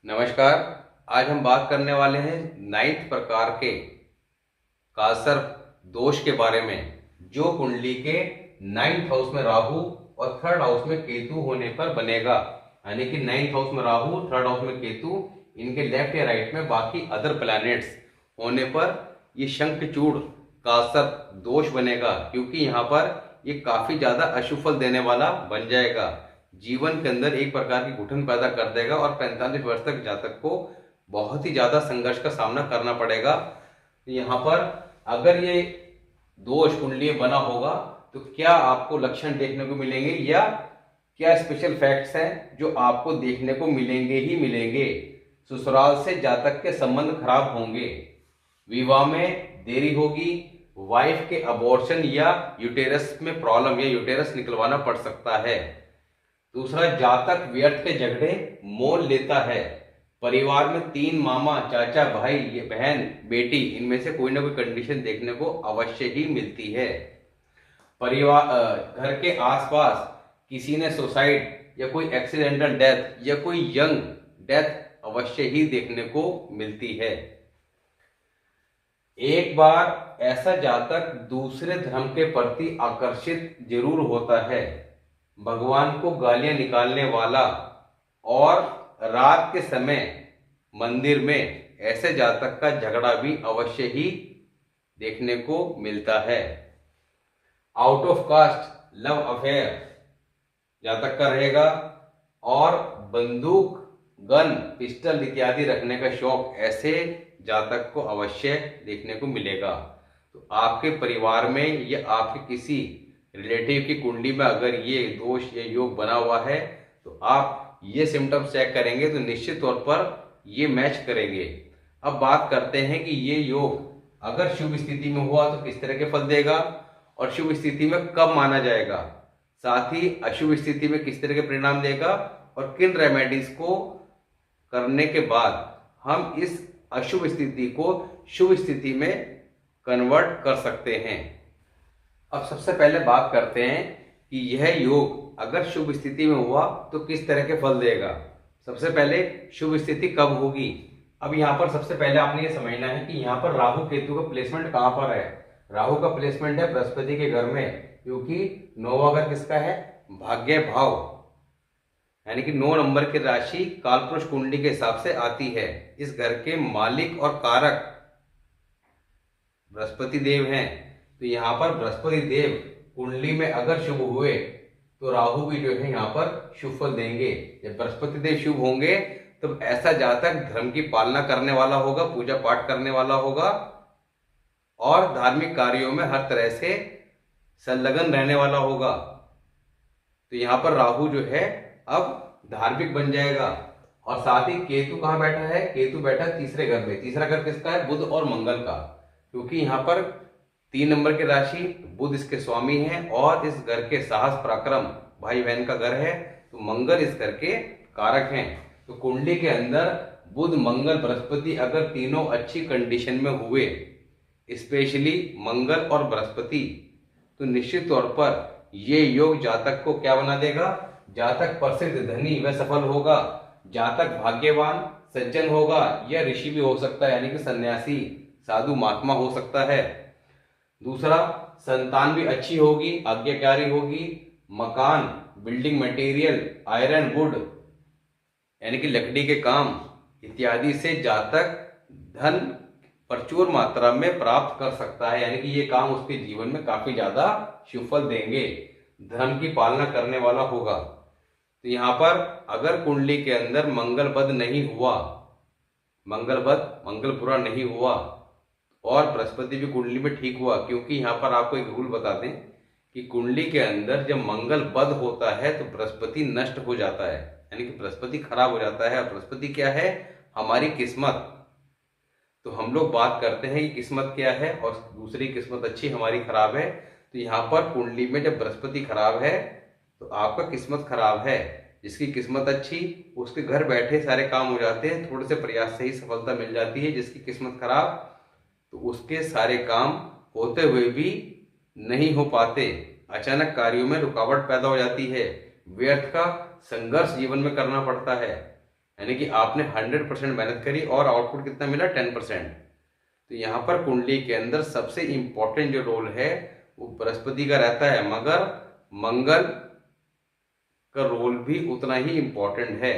नमस्कार। आज हम बात करने वाले हैं 9th प्रकार के कालसर्प दोष के बारे में, जो कुंडली के 9th हाउस में राहु और 3rd हाउस में केतु होने पर बनेगा। यानी कि 9th हाउस में राहु, 3rd हाउस में केतु, इनके लेफ्ट या राइट में बाकी अदर प्लैनेट्स होने पर ये शंखचूड़ कालसर्प दोष बनेगा, क्योंकि यहाँ पर ये काफी ज्यादा अशुभ फल देने वाला बन जाएगा। जीवन के अंदर एक प्रकार की घुटन पैदा कर देगा और 45 वर्ष तक जातक को बहुत ही ज्यादा संघर्ष का सामना करना पड़ेगा। यहाँ पर अगर ये दोष कुंडली में बना होगा तो क्या आपको लक्षण देखने को मिलेंगे या क्या स्पेशल फैक्ट्स हैं जो आपको देखने को मिलेंगे ही मिलेंगे। ससुराल से जातक के संबंध खराब होंगे, विवाह में देरी होगी, वाइफ के अबॉर्शन या यूटेरस में प्रॉब्लम या यूटेरस निकलवाना पड़ सकता है। दूसरा, जातक व्यर्थ के झगड़े मोल लेता है। परिवार में 3 मामा, चाचा, भाई, बहन, बेटी, इनमें से कोई ना कोई कंडीशन देखने को अवश्य ही मिलती है। परिवार घर के आसपास किसी ने सुसाइड या कोई एक्सीडेंटल डेथ या कोई यंग डेथ अवश्य ही देखने को मिलती है। एक बार ऐसा जातक दूसरे धर्म के प्रति आकर्षित जरूर होता है। भगवान को गालियां निकालने वाला और रात के समय मंदिर में ऐसे जातक का झगड़ा भी अवश्य ही देखने को मिलता है। Out of caste love affair जातक का रहेगा और बंदूक, गन, पिस्टल इत्यादि रखने का शौक ऐसे जातक को अवश्य देखने को मिलेगा। तो आपके परिवार में या आपके किसी रिलेटिव की कुंडली में अगर ये दोष या योग बना हुआ है तो आप ये सिम्टम्स चेक करेंगे तो निश्चित तौर पर ये मैच करेंगे। अब बात करते हैं कि ये योग अगर शुभ स्थिति में हुआ तो किस तरह के फल देगा और शुभ स्थिति में कब माना जाएगा, साथ ही अशुभ स्थिति में किस तरह के परिणाम देगा और किन रेमेडीज को करने के बाद हम इस अशुभ स्थिति को शुभ स्थिति में कन्वर्ट कर सकते हैं। अब सबसे पहले बात करते हैं कि यह योग अगर शुभ स्थिति में हुआ तो किस तरह के फल देगा। सबसे पहले शुभ स्थिति कब होगी। अब यहाँ पर सबसे पहले आपने ये समझना है कि यहाँ पर राहु केतु का प्लेसमेंट कहाँ पर है। राहु का प्लेसमेंट है बृहस्पति के घर में, क्योंकि 9वां घर किसका है, भाग्य भाव, यानी कि 9 नंबर की राशि कालपुरुष कुंडली के हिसाब से आती है। इस घर के मालिक और कारक बृहस्पति देव हैं। तो यहाँ पर बृहस्पति देव कुंडली में अगर शुभ हुए तो राहु भी जो है यहाँ पर शुभ फल देंगे। जब बृहस्पति देव शुभ होंगे तो ऐसा जातक धर्म की पालना करने वाला होगा, पूजा पाठ करने वाला होगा और धार्मिक कार्यों में हर तरह से संलग्न रहने वाला होगा। तो यहाँ पर राहु जो है अब धार्मिक बन जाएगा। और साथ ही केतु कहाँ बैठा है, केतु बैठा तीसरे घर में। तीसरा घर किसका है, बुध और मंगल का, क्योंकि यहाँ पर 3 नंबर की राशि बुध इसके स्वामी हैं और इस घर के साहस पराक्रम भाई बहन का घर है। तो मंगल इस घर के कारक हैं। तो कुंडली के अंदर बुध, मंगल, बृहस्पति अगर तीनों अच्छी कंडीशन में हुए, स्पेशली मंगल और बृहस्पति, तो निश्चित तौर पर ये योग जातक को क्या बना देगा, जातक प्रसिद्ध, धनी व सफल होगा। जातक भाग्यवान, सज्जन होगा या ऋषि भी हो सकता है, यानी कि सन्यासी, साधु, महात्मा हो सकता है। दूसरा, संतान भी अच्छी होगी, आज्ञाकारी होगी। मकान, बिल्डिंग मटेरियल, आयरन, वुड यानी कि लकड़ी के काम इत्यादि से जातक धन प्रचुर मात्रा में प्राप्त कर सकता है, यानी कि ये काम उसके जीवन में काफी ज्यादा शुभ फल देंगे। धर्म की पालना करने वाला होगा। तो यहाँ पर अगर कुंडली के अंदर मंगल बद नहीं हुआ, मंगल बुरा नहीं हुआ और बृहस्पति भी कुंडली में ठीक हुआ, क्योंकि यहाँ पर आपको एक रूल बता दें कि कुंडली के अंदर जब मंगल बद होता है तो बृहस्पति नष्ट हो जाता है, यानी कि बृहस्पति खराब हो जाता है। और बृहस्पति क्या है, हमारी किस्मत। तो हम लोग बात करते हैं कि किस्मत क्या है और दूसरी किस्मत अच्छी, हमारी खराब है। तो यहाँ पर कुंडली में जब बृहस्पति खराब है तो आपका किस्मत खराब है। जिसकी किस्मत अच्छी उसके घर बैठे सारे काम हो जाते हैं, थोड़े से प्रयास से ही सफलता मिल जाती है। जिसकी किस्मत खराब तो उसके सारे काम होते हुए भी नहीं हो पाते, अचानक कार्यों में रुकावट पैदा हो जाती है, व्यर्थ का संघर्ष जीवन में करना पड़ता है। यानी कि आपने 100% मेहनत करी और आउटपुट कितना मिला, 10%। तो यहाँ पर कुंडली के अंदर सबसे इंपॉर्टेंट जो रोल है वो बृहस्पति का रहता है, मगर मंगल का रोल भी उतना ही इंपॉर्टेंट है।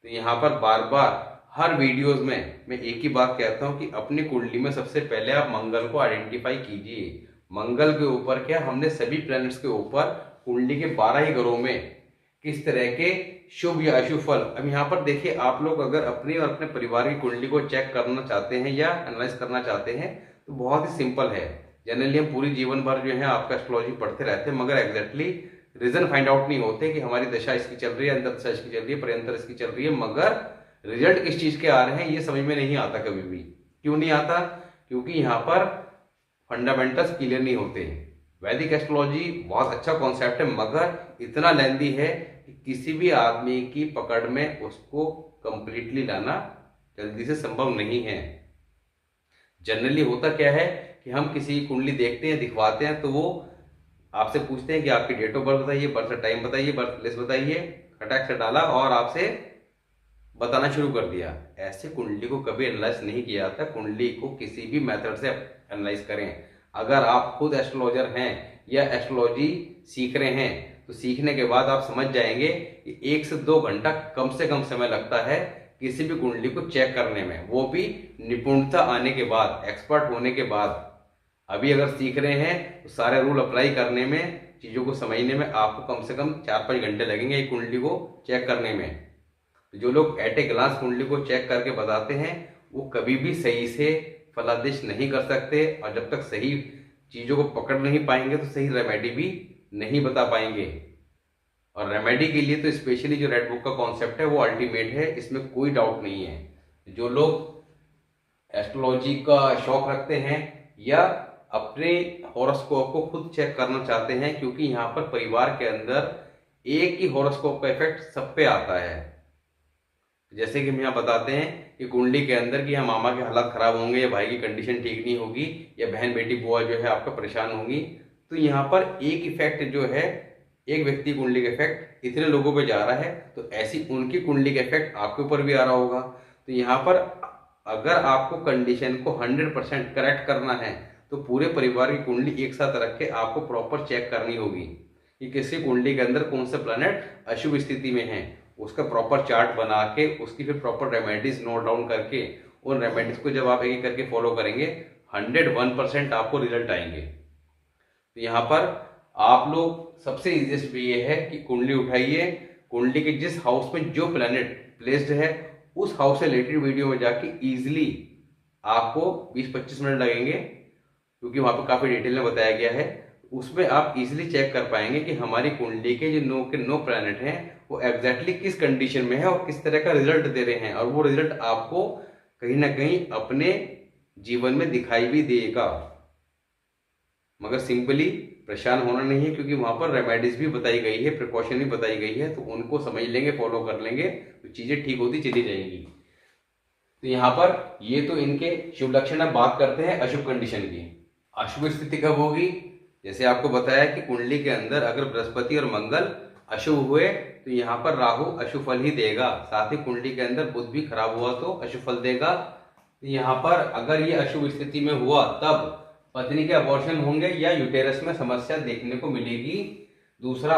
तो यहाँ पर बार बार हर वीडियोस में मैं एक ही बात कहता हूँ कि अपनी कुंडली में सबसे पहले आप मंगल को आइडेंटिफाई कीजिए। मंगल के ऊपर क्या, हमने सभी प्लैनेट्स के ऊपर कुंडली के 12 ही ग्रहों में किस तरह के शुभ या अशुभ फल। अब यहाँ पर देखिए, आप लोग अगर अपनी और अपने परिवार की कुंडली को चेक करना चाहते हैं या एनालाइज करना चाहते हैं तो बहुत ही सिंपल है। जनरली हम पूरी जीवन भर जो है आपका एस्ट्रोलॉजी पढ़ते रहते हैं, मगर एग्जैक्टली रीजन फाइंड आउट नहीं होते कि हमारी दशा इसकी चल रही है, अंतर दशा इसकी चल रही है, पर्यंतर इसकी चल रही है, मगर रिजल्ट किस चीज के आ रहे हैं ये समझ में नहीं आता कभी भी। क्यों नहीं आता? क्योंकि यहाँ पर फंडामेंटल्स क्लियर नहीं होते। वैदिक एस्ट्रोलॉजी बहुत अच्छा कॉन्सेप्ट है, मगर इतना लेंदी है कि किसी भी आदमी की पकड़ में उसको कंप्लीटली लाना जल्दी से संभव नहीं है। जनरली होता क्या है कि हम किसी की कुंडली देखते हैं, दिखवाते हैं, तो वो आपसे पूछते हैं कि आपकी डेट ऑफ बर्थ बताइए, बर्थ टाइम बताइए, बर्थ प्लेस बताइए, खटाक से डाला और आपसे बताना शुरू कर दिया। ऐसे कुंडली को कभी एनालाइज नहीं किया जाता। कुंडली को किसी भी मेथड से एनालाइज करें। अगर आप खुद एस्ट्रोलॉजर हैं या एस्ट्रोलॉजी सीख रहे हैं तो सीखने के बाद आप समझ जाएंगे कि 1 से 2 घंटा कम से कम समय लगता है किसी भी कुंडली को चेक करने में, वो भी निपुणता आने के बाद, एक्सपर्ट होने के बाद। अभी अगर सीख रहे हैं तो सारे रूल अप्लाई करने में, चीज़ों को समझने में आपको कम से कम 4-5 घंटे लगेंगे एक कुंडली को चेक करने में। जो लोग एट ए ग्लांस कुंडली को चेक करके बताते हैं वो कभी भी सही से फलादेश नहीं कर सकते, और जब तक सही चीज़ों को पकड़ नहीं पाएंगे तो सही रेमेडी भी नहीं बता पाएंगे। और रेमेडी के लिए तो स्पेशली जो रेड बुक का कॉन्सेप्ट है वो अल्टीमेट है, इसमें कोई डाउट नहीं है। जो लोग एस्ट्रोलॉजी का शौक रखते हैं या अपने हॉरोस्कोप को खुद चेक करना चाहते हैं, क्योंकि यहाँ पर परिवार के अंदर एक ही हॉरोस्कोप का इफेक्ट सब पे आता है। जैसे कि हम यहाँ बताते हैं कि कुंडली के अंदर कि मामा के हालात खराब होंगे, या भाई की कंडीशन ठीक नहीं होगी, या बहन बेटी बुआ जो है आपका परेशान होंगी, तो यहाँ पर एक इफेक्ट जो है, एक व्यक्ति कुंडली का इफेक्ट इतने लोगों पे जा रहा है, तो ऐसी उनकी कुंडली का इफेक्ट आपके ऊपर भी आ रहा होगा। तो यहाँ पर अगर आपको कंडीशन को 100% करेक्ट करना है तो पूरे परिवार की कुंडली एक साथ रख के आपको प्रॉपर चेक करनी होगी कि किसी कुंडली के अंदर कौन सा प्लैनेट अशुभ स्थिति में है। उसका प्रॉपर चार्ट बना के उसकी फिर प्रॉपर रेमेडीज नोट डाउन करके उन रेमेडीज को जब आप एक एक करके फॉलो करेंगे 101% आपको रिजल्ट आएंगे। तो यहाँ पर आप लोग सबसे इजीएस्ट भी ये है कि कुंडली उठाइए, कुंडली के जिस हाउस में जो प्लैनेट प्लेस्ड है उस हाउस से रिलेटेड वीडियो में जाके इजीली आपको 20-25 मिनट लगेंगे, क्योंकि वहाँ पर काफ़ी डिटेल में बताया गया है। उसमें आप इजीली चेक कर पाएंगे कि हमारी कुंडली के जो 9 प्लैनेट हैं वो एग्जैक्टली किस कंडीशन में है और किस तरह का रिजल्ट दे रहे हैं, और वो रिजल्ट आपको कहीं ना कहीं अपने जीवन में दिखाई भी देगा। मगर सिंपली परेशान होना नहीं है, क्योंकि वहां पर रेमेडीज भी बताई गई है, प्रिकॉशन भी बताई गई है, तो उनको समझ लेंगे, फॉलो कर लेंगे तो चीजें ठीक होती चली जाएंगी। तो यहाँ पर ये तो इनके शुभ लक्षण। अब बात करते हैं अशुभ कंडीशन की। अशुभ स्थिति कब होगी? जैसे आपको बताया कि कुंडली के अंदर अगर बृहस्पति और मंगल अशुभ हुए तो यहाँ पर राहु अशुभ फल ही देगा, साथ ही कुंडली के अंदर बुध भी खराब हुआ तो अशुभ फल देगा। तो यहाँ पर अगर ये अशुभ स्थिति में हुआ तब पत्नी के अबॉर्शन होंगे या यूटेरस में समस्या देखने को मिलेगी। दूसरा,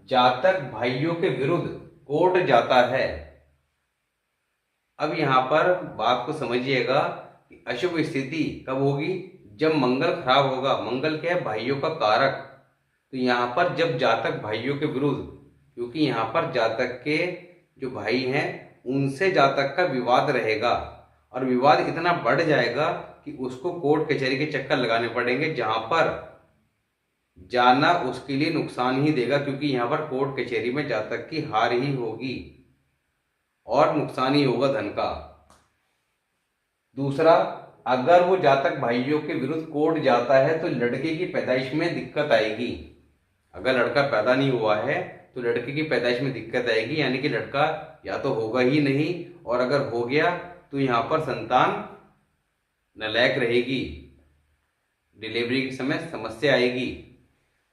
जातक भाइयों के विरुद्ध कोर्ट जाता है। अब यहाँ पर बात को समझिएगा कि अशुभ स्थिति कब होगी? जब मंगल खराब होगा। मंगल क्या है? भाइयों का कारक। तो यहाँ पर जब जातक भाइयों के विरुद्ध, क्योंकि यहाँ पर जातक के जो भाई हैं उनसे जातक का विवाद रहेगा, और विवाद इतना बढ़ जाएगा कि उसको कोर्ट कचहरी के चक्कर लगाने पड़ेंगे, जहां पर जाना उसके लिए नुकसान ही देगा, क्योंकि यहाँ पर कोर्ट कचहरी में जातक की हार ही होगी और नुकसान ही होगा धन का। दूसरा, अगर वो जातक भाइयों के विरुद्ध कोर्ट जाता है तो लड़के की पैदाइश में दिक्कत आएगी। अगर लड़का पैदा नहीं हुआ है तो लड़के की पैदाइश में दिक्कत आएगी, यानी कि लड़का या तो होगा ही नहीं, और अगर हो गया तो यहाँ पर संतान नालायक रहेगी, डिलीवरी के समय समस्या आएगी।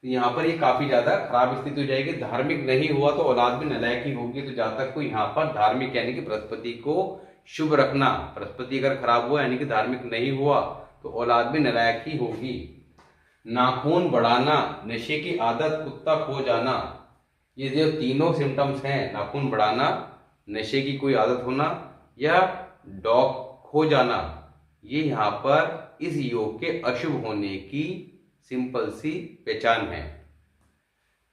तो यहाँ पर ये काफी ज्यादा खराब स्थिति हो जाएगी। धार्मिक नहीं हुआ तो औलाद भी नालायक ही होगी। तो जातक को यहाँ पर धार्मिक यानी कि बृहस्पति को शुभ रखना, बृहस्पति अगर खराब हुआ यानी कि धार्मिक नहीं हुआ तो औलाद भी नालायक ही होगी। नाखून बढ़ाना, नशे की आदत, कुत्ता खो जाना, ये जो तीनों सिम्टम्स हैं, नाखून बढ़ाना, नशे की कोई आदत होना या डॉग खो जाना, ये यहाँ पर इस योग के अशुभ होने की सिंपल सी पहचान है।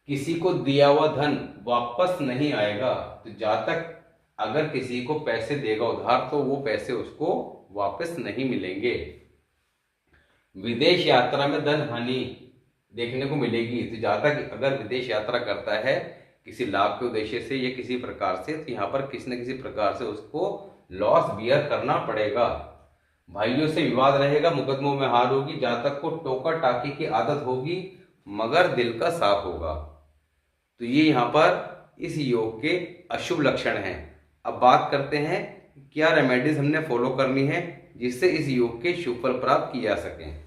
किसी को दिया हुआ धन वापस नहीं आएगा। तो जातक अगर किसी को पैसे देगा उधार तो वो पैसे उसको वापस नहीं मिलेंगे। विदेश यात्रा में धन हानि देखने को मिलेगी। तो जातक अगर विदेश यात्रा करता है किसी लाभ के उद्देश्य से या किसी प्रकार से, तो यहाँ पर किसी न किसी प्रकार से उसको लॉस बियर करना पड़ेगा। भाइयों से विवाद रहेगा, मुकदमों में हार होगी। जातक को टोका टाकी की आदत होगी मगर दिल का साफ होगा। तो ये यहाँ पर इस योग के अशुभ लक्षण हैं। अब बात करते हैं क्या रेमेडीज हमने फॉलो करनी है जिससे इस योग के शुभ फल प्राप्त किए जा सकें।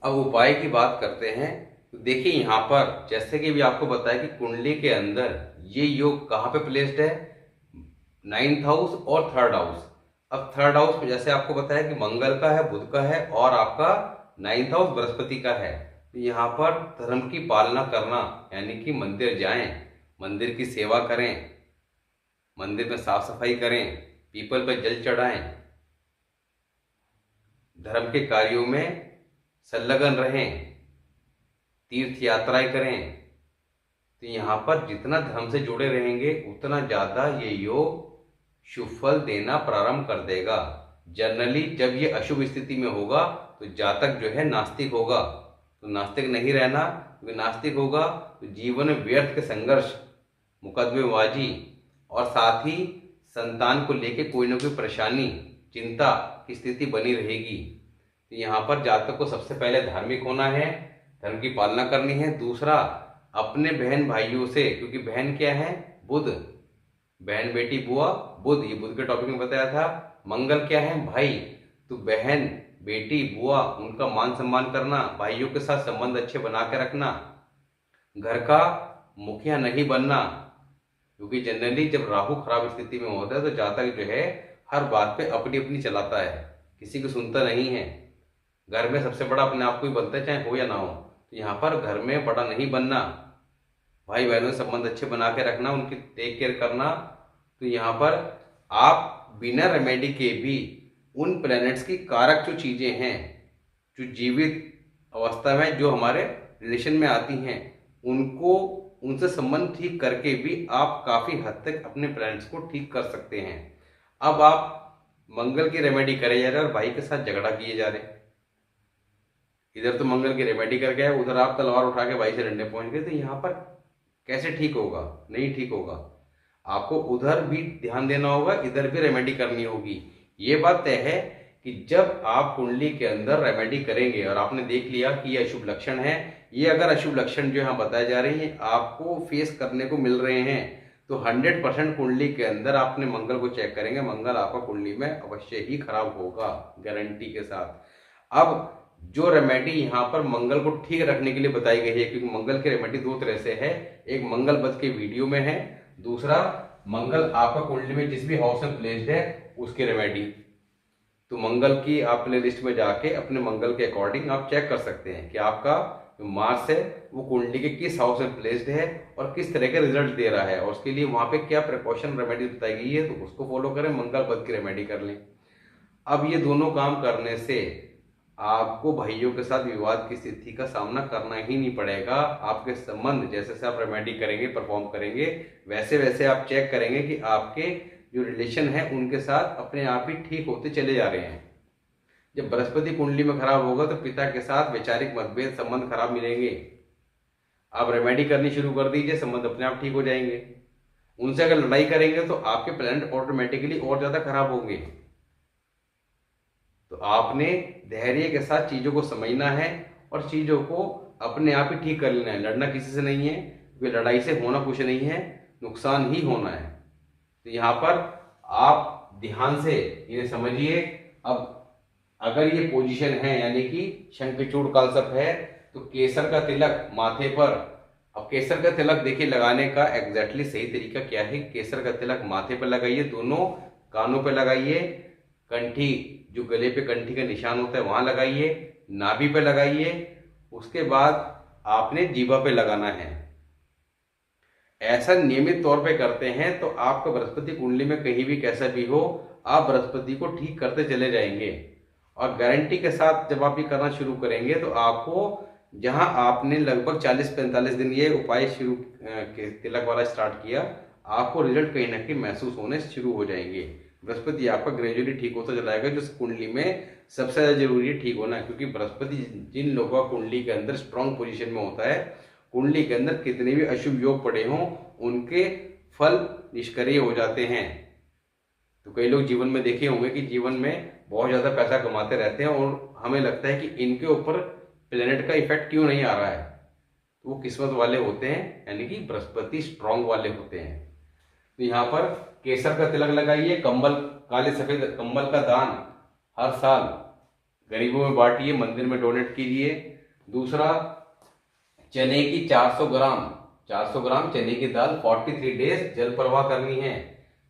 अब उपाय की बात करते हैं। तो देखिए यहाँ पर जैसे कि भी आपको बताया कि कुंडली के अंदर ये योग कहाँ पे प्लेस्ड है, 9th हाउस और 3rd हाउस। अब 3rd हाउस में जैसे आपको बताया कि मंगल का है, बुध का है और आपका 9th हाउस बृहस्पति का है। तो यहाँ पर धर्म की पालना करना यानी कि मंदिर जाएं, मंदिर की सेवा करें, मंदिर में साफ सफाई करें, पीपल पर जल चढ़ाएं, धर्म के कार्यों में संलग्न रहें, तीर्थ यात्राएं करें। तो यहाँ पर जितना धर्म से जुड़े रहेंगे उतना ज्यादा ये योग शुभ फल देना प्रारंभ कर देगा। जनरली जब ये अशुभ स्थिति में होगा तो जातक जो है नास्तिक होगा। तो नास्तिक नहीं रहना, क्योंकि नास्तिक होगा तो जीवन में व्यर्थ के संघर्ष, मुकदमेबाजी और साथ ही संतान को लेके कोई ना कोई परेशानी, चिंता की स्थिति बनी रहेगी। तो यहाँ पर जातक को सबसे पहले धार्मिक होना है, धर्म की पालना करनी है। दूसरा, अपने बहन भाइयों से, क्योंकि बहन क्या है, बुध, बहन बेटी बुआ बुध, ये बुध के टॉपिक में बताया था। मंगल क्या है, भाई, तो बहन बेटी बुआ उनका मान सम्मान करना, भाइयों के साथ संबंध अच्छे बना के रखना, घर का मुखिया नहीं बनना, क्योंकि जनरली जब राहु खराब स्थिति में होता है तो जातक जो है हर बात पे अपनी अपनी चलाता है, किसी को सुनता नहीं है। घर में सबसे बड़ा अपने आप को ही बनता है, चाहे हो या ना हो। तो यहाँ पर घर में बड़ा नहीं बनना, भाई बहनों से संबंध अच्छे बना के रखना, उनकी टेक केयर करना। तो यहाँ पर आप बिना रेमेडी के भी उन प्लैनेट्स की कारक जो चीजें हैं, जो जीवित अवस्था में जो हमारे रिलेशन में आती हैं, उनको उनसे संबंध ठीक करके भी आप काफी हद तक अपने प्लैनेट्स को ठीक कर सकते हैं। अब आप मंगल की रेमेडी करे जा रहे और भाई के साथ झगड़ा किए जा रहे, इधर तो मंगल की रेमेडी कर गए, उधर आप तलवार उठा के भाई से डंडे पहुंच गए, तो यहाँ पर कैसे ठीक होगा? नहीं ठीक होगा। आपको उधर भी ध्यान देना होगा, इधर भी रेमेडी करनी होगी। ये बात तय है कि जब आप कुंडली के अंदर रेमेडी करेंगे और आपने देख लिया कि ये अशुभ लक्षण है, ये अगर अशुभ लक्षण जो यहाँ बताए जा रहे हैं आपको फेस करने को मिल रहे हैं, तो 100% कुंडली के अंदर आपने मंगल को चेक करेंगे, मंगल आपका कुंडली में अवश्य ही खराब होगा, गारंटी के साथ। अब जो रेमेडी यहाँ पर मंगल को ठीक रखने के लिए बताई गई है, क्योंकि मंगल की रेमेडी दो तरह से है, एक मंगल बध के वीडियो में है, दूसरा मंगल आपका कुंडली में जिस भी हाउस में प्लेस्ड है उसकी रेमेडी। तो मंगल की आप प्ले लिस्ट में जाके अपने मंगल के अकॉर्डिंग आप चेक कर सकते हैं कि आपका जो मार्स है वो कुंडली के किस हाउस में प्लेस्ड है और किस तरह के रिजल्ट दे रहा है, और उसके लिए वहां पे क्या प्रिकॉशन रेमेडी बताई गई है, तो उसको फॉलो करें, मंगल बध की रेमेडी कर लें। अब ये दोनों काम करने से आपको भाइयों के साथ विवाद की स्थिति का सामना करना ही नहीं पड़ेगा। आपके संबंध जैसे से आप रेमेडी करेंगे, परफॉर्म करेंगे, वैसे वैसे आप चेक करेंगे कि आपके जो रिलेशन है उनके साथ अपने आप ही ठीक होते चले जा रहे हैं। जब बृहस्पति कुंडली में खराब होगा तो पिता के साथ वैचारिक मतभेद, संबंध खराब मिलेंगे। आप रेमेडी करनी शुरू कर दीजिए, संबंध अपने आप ठीक हो जाएंगे। उनसे अगर लड़ाई करेंगे तो आपके प्लैनेट ऑटोमेटिकली और ज्यादा खराब होंगे। तो आपने धैर्य के साथ चीजों को समझना है और चीजों को अपने आप ही ठीक कर लेना है। लड़ना किसी से नहीं है, क्योंकि लड़ाई से होना कुछ नहीं है, नुकसान ही होना है। तो यहाँ पर आप ध्यान से इन्हें समझिए। अब अगर ये पोजीशन है यानी कि शंखचूड़ कालसर्प है, तो केसर का तिलक माथे पर। अब केसर का तिलक देखिए लगाने का एग्जैक्टली सही तरीका क्या है। केसर का तिलक माथे पर लगाइए, दोनों कानों पे लगाइए, कंठी जो गले पे कंठी का निशान होता है वहां लगाइए, नाभि पे लगाइए, उसके बाद आपने जीभा पे लगाना है। ऐसा नियमित तौर पे करते हैं तो आपका बृहस्पति कुंडली में कहीं भी कैसा भी हो, आप बृहस्पति को ठीक करते चले जाएंगे। और गारंटी के साथ जब आप ये करना शुरू करेंगे तो आपको, जहां आपने लगभग 40-45 दिन ये उपाय शुरू तिलक वाला स्टार्ट किया, आपको रिजल्ट कहीं ना कहीं महसूस होने शुरू हो जाएंगे। बृहस्पति आपका ग्रेजुअली ठीक होता चला जाएगा, जो कुंडली में सबसे ज्यादा जरूरी है ठीक होना, क्योंकि बृहस्पति जिन लोगों का कुंडली के अंदर स्ट्रांग पोजीशन में होता है, कुंडली के अंदर कितने भी अशुभ योग पड़े हों उनके फल निष्क्रिय हो जाते हैं। तो कई लोग जीवन में देखे होंगे कि जीवन में बहुत ज्यादा पैसा कमाते रहते हैं और हमें लगता है कि इनके ऊपर प्लेनेट का इफेक्ट क्यों नहीं आ रहा है, तो वो किस्मत वाले होते हैं, यानी कि बृहस्पति स्ट्रांग वाले होते हैं। तो यहाँ पर केसर का तिलक लगाइए, कंबल, काले सफेद कंबल का दान हर साल गरीबों में बांटिए, मंदिर में डोनेट कीजिए। दूसरा, चने की 400 ग्राम चने की दाल 43 डेज जल प्रवाह करनी है।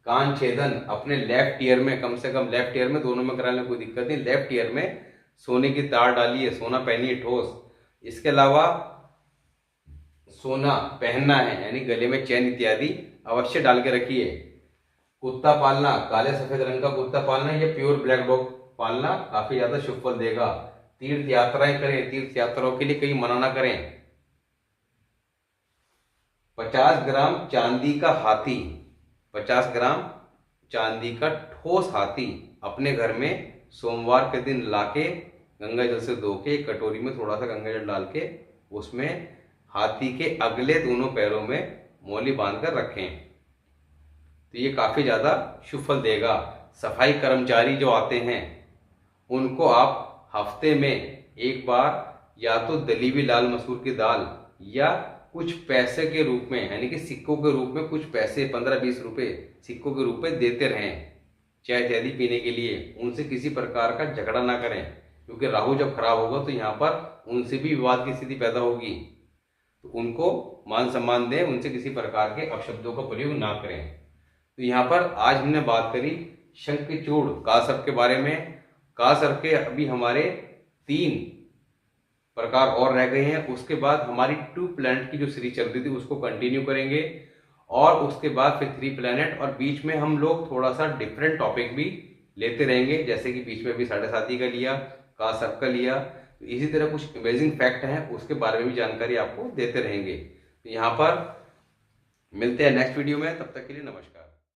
कान छेदन अपने लेफ्ट ईयर में, कम से कम लेफ्ट ईयर में, दोनों में कराने कोई दिक्कत नहीं, लेफ्ट ईयर में सोने की तार डालिए, सोना पहनिए ठोस। इसके अलावा सोना पहनना है, यानी गले में चैन इत्यादि अवश्य डाल के रखिए। कुत्ता पालना, काले सफेद रंग का कुत्ता पालना या प्योर ब्लैक डॉग पालना काफी ज्यादा शुभ फल देगा। तीर्थ यात्राएं करें, तीर्थ यात्राओं के लिए कहीं मना ना करें। 50 ग्राम चांदी का हाथी, 50 ग्राम चांदी का ठोस हाथी अपने घर में सोमवार के दिन लाके गंगा जल से धो के कटोरी में थोड़ा सा गंगा जल डाल के उसमें हाथी के अगले दोनों पैरों में मौली बांध कर रखें, तो ये काफी ज्यादा शुभ फल देगा। सफाई कर्मचारी जो आते हैं उनको आप हफ्ते में एक बार या तो दली हुई लाल मसूर की दाल या कुछ पैसे के रूप में, यानी कि सिक्कों के रूप में कुछ पैसे 15-20 रुपए सिक्कों के रूप में देते रहें चाय इत्यादि पीने के लिए। उनसे किसी प्रकार का झगड़ा ना करें, क्योंकि राहु जब खराब होगा तो यहाँ पर उनसे भी विवाद की स्थिति पैदा होगी। तो उनको मान सम्मान दें, उनसे किसी प्रकार के अपशब्दों का प्रयोग ना करें। तो यहाँ पर आज हमने बात करी शंखचूड़ कासर्प के बारे में। कासर्प के अभी हमारे 3 प्रकार और रह गए हैं। उसके बाद हमारी 2 प्लैनेट की जो सीरीज चल रही थी उसको कंटिन्यू करेंगे, और उसके बाद फिर 3 प्लैनेट, और बीच में हम लोग थोड़ा सा डिफरेंट टॉपिक भी लेते रहेंगे, जैसे कि बीच में भी 7.5 का लिया, कासर्प का लिया। तो इसी तरह कुछ अमेजिंग फैक्ट हैं उसके बारे में भी जानकारी आपको देते रहेंगे। तो यहाँ पर मिलते हैं नेक्स्ट वीडियो में, तब तक के लिए नमस्कार।